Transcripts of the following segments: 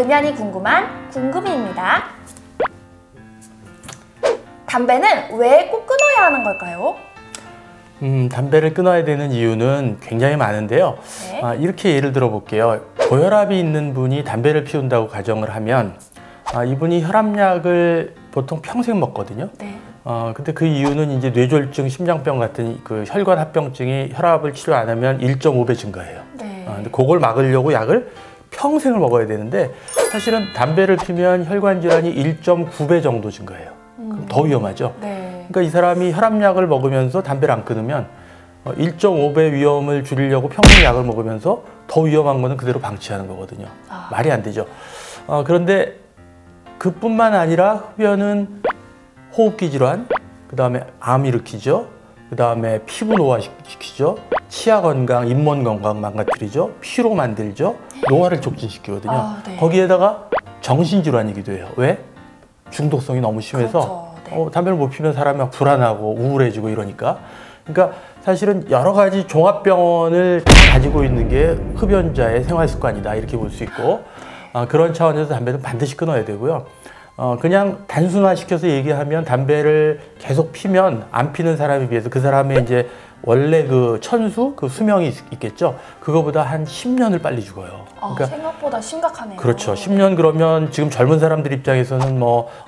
금연이 궁금한 궁금이입니다. 담배는 왜 꼭 끊어야 하는 걸까요? 담배를 끊어야 되는 이유는 굉장히 많은데요. 네. 이렇게 예를 들어 볼게요. 고혈압이 있는 분이 담배를 피운다고 가정을 하면 이분이 혈압약을 보통 평생 먹거든요. 네. 근데 그 이유는 이제 뇌졸중, 심장병 같은 그 혈관 합병증이 혈압을 치료 안 하면 1.5배 증가해요. 네. 근데 그걸 막으려고 약을 평생을 먹어야 되는데 사실은 담배를 피면 혈관 질환이 1.9배 정도 증가해요. 그럼 더 위험하죠. 네. 그러니까 이 사람이 혈압약을 먹으면서 담배를 안 끊으면 1.5배 위험을 줄이려고 평생 약을 먹으면서 더 위험한 거는 그대로 방치하는 거거든요. 말이 안 되죠. 그런데 그뿐만 아니라 흡연은 호흡기 질환, 그 다음에 암 일으키죠. 그 다음에 피부 노화시키죠. 치아 건강, 잇몸 건강 망가뜨리죠. 피로 만들죠. 노화를 촉진시키거든요. 네. 거기에다가 정신질환이기도 해요. 왜? 중독성이 너무 심해서 그렇죠. 네. 담배를 못 피면 사람이 막 불안하고 우울해지고 이러니까. 그러니까 사실은 여러 가지 종합병원을 가지고 있는 게 흡연자의 생활습관이다 이렇게 볼 수 있고, 그런 차원에서 담배는 반드시 끊어야 되고요. 그냥 단순화시켜서 얘기하면 담배를 계속 피면 안 피는 사람에 비해서 그 사람의 이제 원래 그 천수, 그 수명이 있겠죠. 그거보다 한 10년을 빨리 죽어요. 그러니까 생각보다 심각하네요. 그렇죠. 10년 그러면 지금 젊은 사람들 입장에서는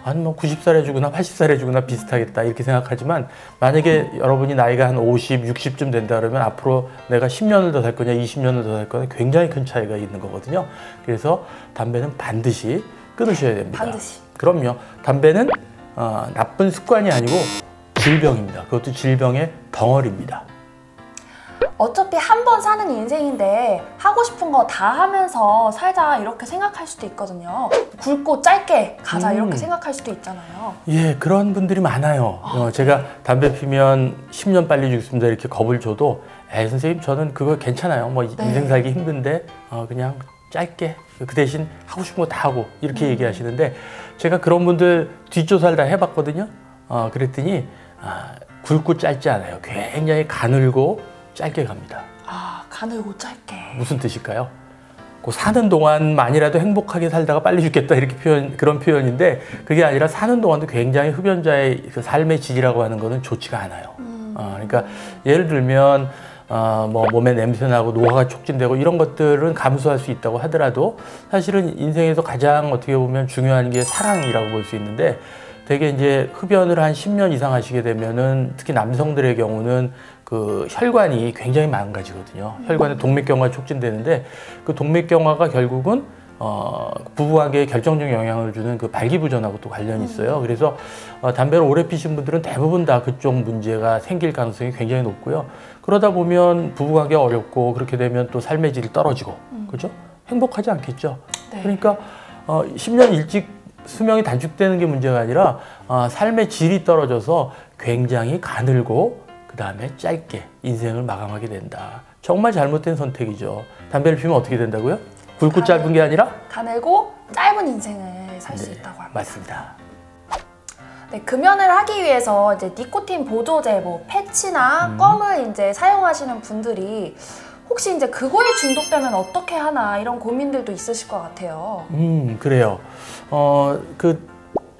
한 90살에 죽으나 80살에 죽으나 비슷하겠다 이렇게 생각하지만, 만약에 여러분이 나이가 한 50, 60쯤 된다 그러면 앞으로 내가 10년을 더 살 거냐 20년을 더 살 거냐 굉장히 큰 차이가 있는 거거든요. 그래서 담배는 반드시 끊으셔야 됩니다. 반드시. 그럼요. 담배는 나쁜 습관이 아니고 질병입니다. 그것도 질병의 덩어리입니다. 어차피 한 번 사는 인생인데 하고 싶은 거 다 하면서 살자 이렇게 생각할 수도 있거든요. 굵고 짧게 가자 이렇게 생각할 수도 있잖아요. 예, 그런 분들이 많아요. 제가 담배 피면 10년 빨리 죽습니다 이렇게 겁을 줘도, 선생님 저는 그거 괜찮아요. 인생 살기 힘든데 그냥 짧게 그 대신 하고 싶은 거 다 하고 이렇게 얘기하시는데, 제가 그런 분들 뒷조사를 다 해봤거든요. 그랬더니 굵고 짧지 않아요. 굉장히 가늘고 짧게 갑니다. 가늘고 짧게. 무슨 뜻일까요? 사는 동안만이라도 행복하게 살다가 빨리 죽겠다 이렇게 그런 표현인데, 그게 아니라 사는 동안도 굉장히 흡연자의 그 삶의 질이라고 하는 거는 좋지가 않아요. 그러니까 예를 들면 몸에 냄새나고 노화가 촉진되고 이런 것들은 감수할 수 있다고 하더라도, 사실은 인생에서 가장 어떻게 보면 중요한 게 사랑이라고 볼 수 있는데, 되게 이제 흡연을 한 10년 이상 하시게 되면은 특히 남성들의 경우는 그 혈관이 굉장히 망가지거든요. 혈관에 동맥경화가 촉진되는데, 그 동맥경화가 결국은 부부관계에 결정적 영향을 주는 그 발기부전하고 또 관련이 있어요. 그래서 담배를 오래 피신 분들은 대부분 다 그쪽 문제가 생길 가능성이 굉장히 높고요. 그러다 보면 부부관계가 어렵고, 그렇게 되면 또 삶의 질이 떨어지고, 그죠? 행복하지 않겠죠. 네. 그러니까 10년 일찍 수명이 단축되는 게 문제가 아니라 삶의 질이 떨어져서 굉장히 가늘고 그 다음에 짧게 인생을 마감하게 된다. 정말 잘못된 선택이죠. 담배를 피우면 어떻게 된다고요? 굵고 짧은 게 아니라? 가늘고 짧은 인생을 살 수 있다고 합니다. 맞습니다. 네, 금연을 하기 위해서 이제 니코틴 보조제, 패치나 껌을 이제 사용하시는 분들이 혹시 이제 그거에 중독되면 어떻게 하나 이런 고민들도 있으실 것 같아요. 그래요. 그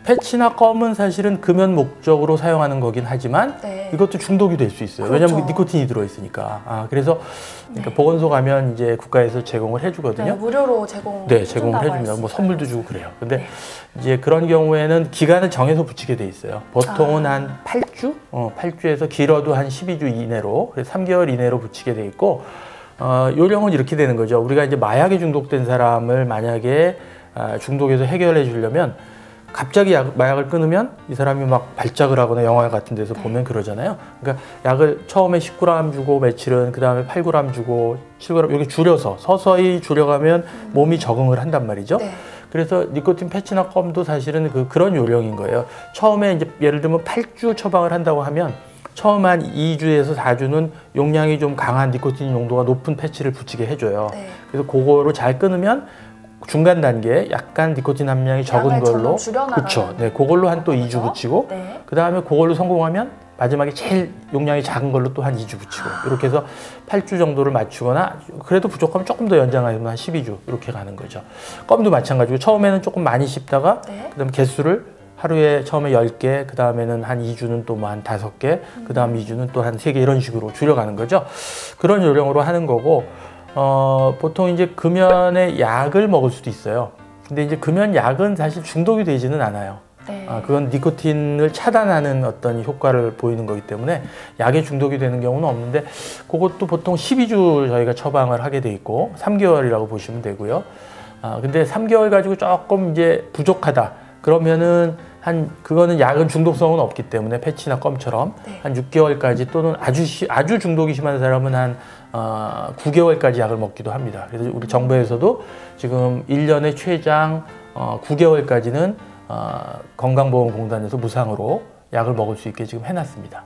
패치나 껌은 사실은 금연 목적으로 사용하는 거긴 하지만 이것도 중독이 될 수 있어요. 그렇죠. 왜냐하면 니코틴이 들어있으니까. 그래서 그러니까 보건소 가면 이제 국가에서 제공을 해주거든요. 무료로 제공을 해줍니다. 선물도 주고 그래요. 근데 이제 그런 경우에는 기간을 정해서 붙이게 돼 있어요. 보통은 한 8주? 8주에서 길어도 한 12주 이내로, 그래서 3개월 이내로 붙이게 돼 있고, 요령은 이렇게 되는 거죠. 우리가 이제 마약에 중독된 사람을 만약에 중독에서 해결해 주려면, 갑자기 마약을 끊으면 이 사람이 막 발작을 하거나 영화 같은 데서 보면 그러잖아요. 그러니까 약을 처음에 10g 주고 며칠은, 그 다음에 8g 주고 7g, 이렇게 줄여서 서서히 줄여가면 몸이 적응을 한단 말이죠. 그래서 니코틴 패치나 껌도 사실은 그런 요령인 거예요. 처음에 이제 예를 들면 8주 처방을 한다고 하면 처음 한 2주에서 4주는 용량이 좀 강한 니코틴 농도가 높은 패치를 붙이게 해줘요. 그래서 그거로 잘 끊으면 중간 단계에 약간 니코틴 함량이 적은 걸로, 그렇죠. 그걸로 한 또 2주 붙이고, 그 다음에 그걸로 성공하면 마지막에 제일 용량이 작은 걸로 또 한 2주 붙이고 이렇게 해서 8주 정도를 맞추거나 그래도 부족하면 조금 더 연장하면 한 12주 이렇게 가는 거죠. 껌도 마찬가지고 처음에는 조금 많이 씹다가 네. 그다음 개수를 하루에 처음에 10개, 그 다음에는 한 2주는 또 뭐 한 5개, 그 다음 2주는 또 한 3개 이런 식으로 줄여가는 거죠. 그런 요령으로 하는 거고 보통 이제 금연의 약을 먹을 수도 있어요. 근데 이제 금연 약은 사실 중독이 되지는 않아요. 네. 그건 니코틴을 차단하는 어떤 효과를 보이는 거기 때문에 약에 중독이 되는 경우는 없는데 그것도 보통 12주 저희가 처방을 하게 돼 있고 3개월이라고 보시면 되고요. 근데 3개월 가지고 조금 이제 부족하다. 그러면은 그거는 약은 중독성은 없기 때문에 패치나 껌처럼 네. 한 6개월까지 또는 아주 중독이 심한 사람은 한 9개월까지 약을 먹기도 합니다. 그래서 우리 정부에서도 지금 1년에 최장 9개월까지는 건강보험공단에서 무상으로 약을 먹을 수 있게 지금 해놨습니다.